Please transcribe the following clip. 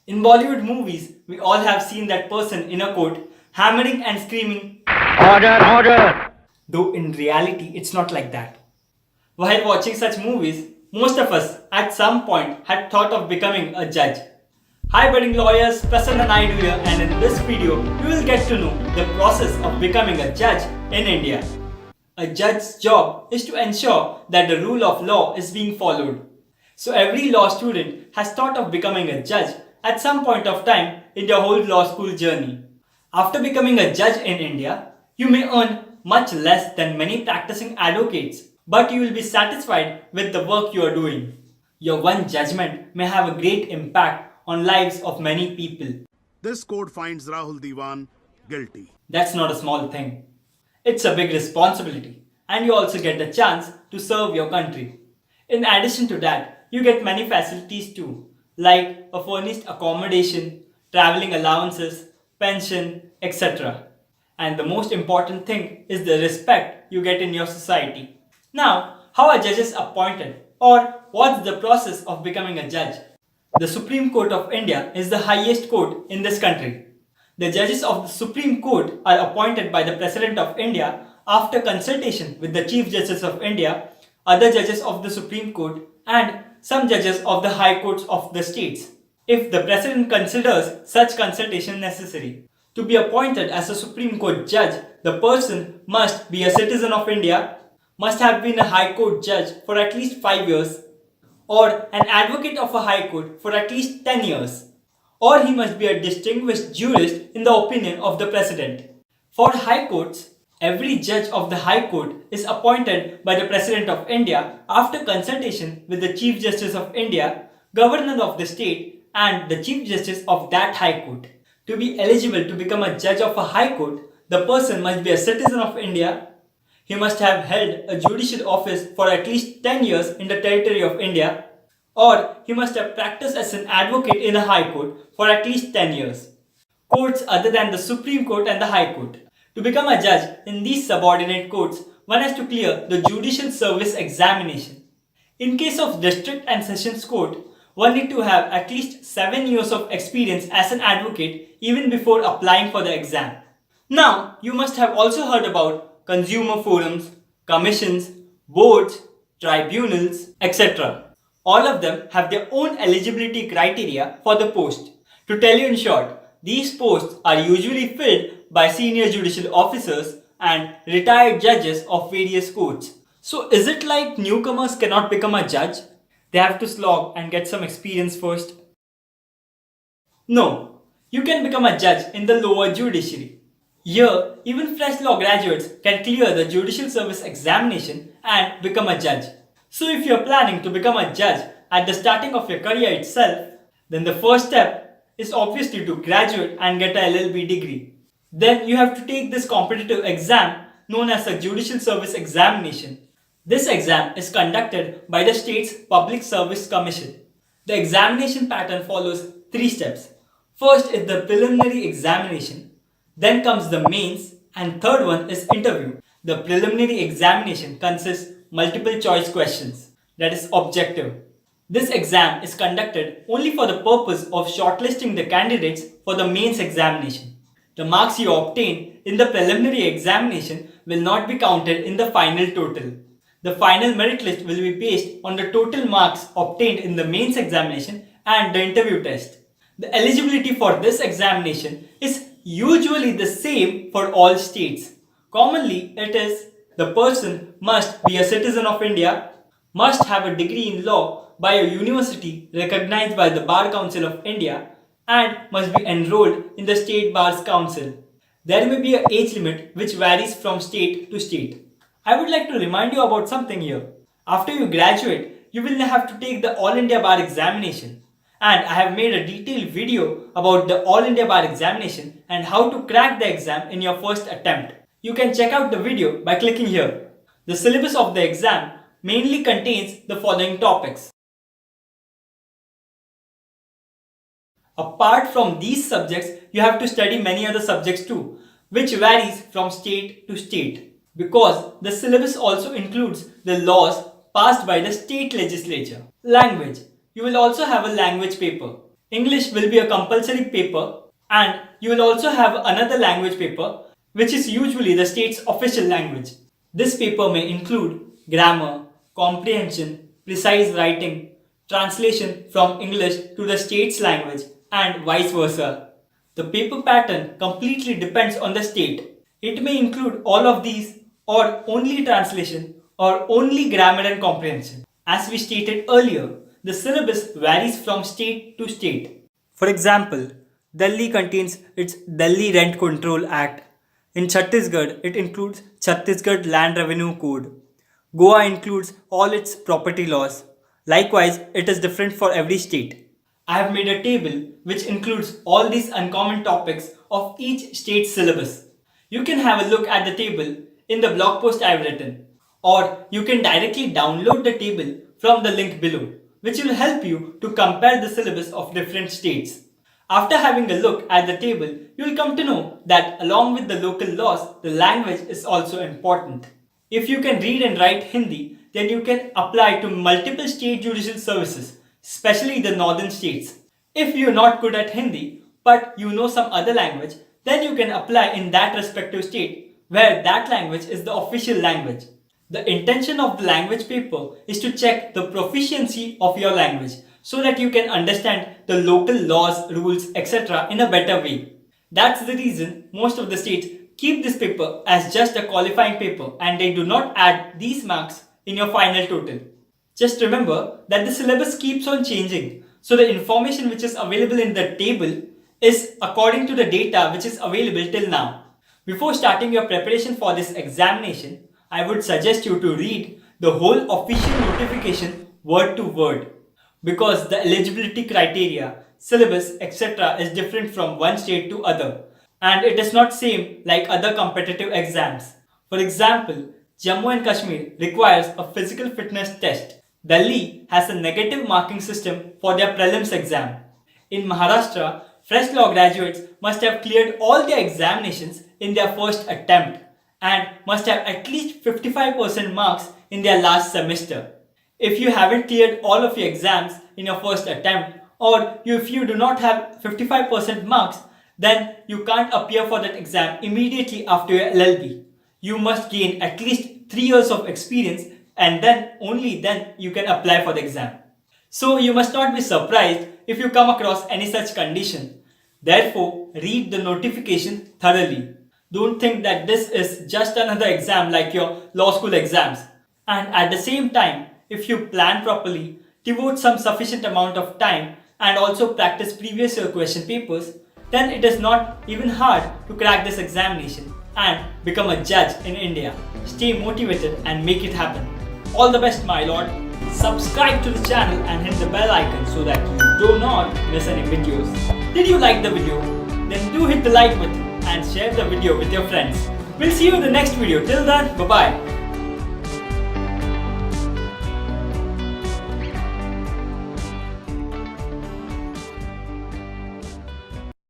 In Bollywood movies, we all have seen that person in a court hammering and screaming, Order, order! though in reality it's not like that. While watching such movies, most of us at some point had thought of becoming a judge. Hi budding lawyers, Prasanna Naidu here, and in this video we will get to know the process of becoming a judge in India. A judge's job is to ensure that the rule of law is being followed. So every law student has thought of becoming a judge at some point of time in their whole law school journey. After becoming a judge in India, you may earn much less than many practicing advocates, but you will be satisfied with the work you are doing. Your one judgment may have a great impact on lives of many people. This court finds Rahul Diwan guilty. That's not a small thing. It's a big responsibility, and you also get the chance to serve your country. In addition to that, you get many facilities too, like a furnished accommodation, traveling allowances, pension, etc. And the most important thing is the respect you get in your society. Now, how are judges appointed, or what's the process of becoming a judge? The Supreme Court of India is the highest court in this country. The judges of the Supreme Court are appointed by the President of India after consultation with the Chief Justice of India, other judges of the Supreme Court, and some judges of the High Courts of the states, if the President considers such consultation necessary. To be appointed as a Supreme Court judge, the person must be a citizen of India, must have been a High Court judge for at least 5 years, or an advocate of a High Court for at least 10 years, or he must be a distinguished jurist in the opinion of the President. For High Courts, every judge of the High Court is appointed by the President of India after consultation with the Chief Justice of India, Governor of the state, and the Chief Justice of that High Court. To be eligible to become a judge of a High Court, the person must be a citizen of India. He must have held a judicial office for at least 10 years in the territory of India, or he must have practiced as an advocate in a High Court for at least 10 years. Courts other than the Supreme Court and the High Court. To become a judge in these subordinate courts, one has to clear the Judicial Service Examination. In case of District and Sessions Court, one need to have at least 7 years of experience as an advocate even before applying for the exam. Now, you must have also heard about consumer forums, commissions, boards, tribunals, etc. All of them have their own eligibility criteria for the post. To tell you in short, these posts are usually filled by senior judicial officers and retired judges of various courts. So is it like newcomers cannot become a judge? They have to slog and get some experience first? No, you can become a judge in the lower judiciary. Here, even fresh law graduates can clear the Judicial Service Examination and become a judge. So if you are planning to become a judge at the starting of your career itself, then the first step is obviously to graduate and get a LLB degree. Then you have to take this competitive exam known as the Judicial Service Examination. This exam is conducted by the state's Public Service Commission. The examination pattern follows 3 steps. First is the preliminary examination, then comes the mains, and third one is interview. The preliminary examination consists multiple choice questions, that is objective. This exam is conducted only for the purpose of shortlisting the candidates for the mains examination. The marks you obtain in the preliminary examination will not be counted in the final total. The final merit list will be based on the total marks obtained in the mains examination and the interview test. The eligibility for this examination is usually the same for all states. Commonly, it is the person must be a citizen of India, must have a degree in law by a university recognized by the Bar Council of India, and must be enrolled in the State Bars Council. There may be an age limit which varies from state to state. I would like to remind you about something here. After you graduate, you will have to take the All India Bar Examination. And I have made a detailed video about the All India Bar Examination and how to crack the exam in your first attempt. You can check out the video by clicking here. The syllabus of the exam mainly contains the following topics. Apart from these subjects, you have to study many other subjects too, which varies from state to state. Because the syllabus also includes the laws passed by the state legislature. Language. You will also have a language paper. English will be a compulsory paper, and you will also have another language paper, which is usually the state's official language. This paper may include grammar, comprehension, precise writing, translation from English to the state's language, and vice versa. The paper pattern completely depends on the state. It may include all of these, or only translation, or only grammar and comprehension. As we stated earlier, the syllabus varies from state to state. For example, Delhi contains its Delhi Rent Control Act. In Chhattisgarh, it includes Chhattisgarh Land Revenue Code. Goa includes all its property laws. Likewise, it is different for every state. I have made a table which includes all these uncommon topics of each state's syllabus. You can have a look at the table in the blog post I have written, or you can directly download the table from the link below, which will help you to compare the syllabus of different states. After having a look at the table, you will come to know that along with the local laws, the language is also important. If you can read and write Hindi, then you can apply to multiple state judicial services, especially the northern states. If you are not good at Hindi, but you know some other language, then you can apply in that respective state where that language is the official language. The intention of the language paper is to check the proficiency of your language so that you can understand the local laws, rules, etc. in a better way. That's the reason most of the states keep this paper as just a qualifying paper and they do not add these marks in your final total. Just remember that the syllabus keeps on changing, so the information which is available in the table is according to the data which is available till now. Before starting your preparation for this examination, I would suggest you to read the whole official notification word to word, because the eligibility criteria, syllabus, etc. is different from one state to other, and it is not same like other competitive exams. For example, Jammu and Kashmir requires a physical fitness test. Delhi has a negative marking system for their prelims exam. In Maharashtra, fresh law graduates must have cleared all their examinations in their first attempt and must have at least 55% marks in their last semester. If you haven't cleared all of your exams in your first attempt, or if you do not have 55% marks, then you can't appear for that exam immediately after your LLB. You must gain at least 3 years of experience, and then only then you can apply for the exam. So you must not be surprised if you come across any such condition. Therefore, read the notification thoroughly. Don't think that this is just another exam like your law school exams. And at the same time, if you plan properly, devote some sufficient amount of time and also practice previous year question papers, then it is not even hard to crack this examination and become a judge in India. Stay motivated and make it happen. All the best, my lord. Subscribe to the channel and hit the bell icon so that you do not miss any videos. Did you like the video? Then do hit the like button and share the video with your friends. We'll see you in the next video. Till then, bye bye.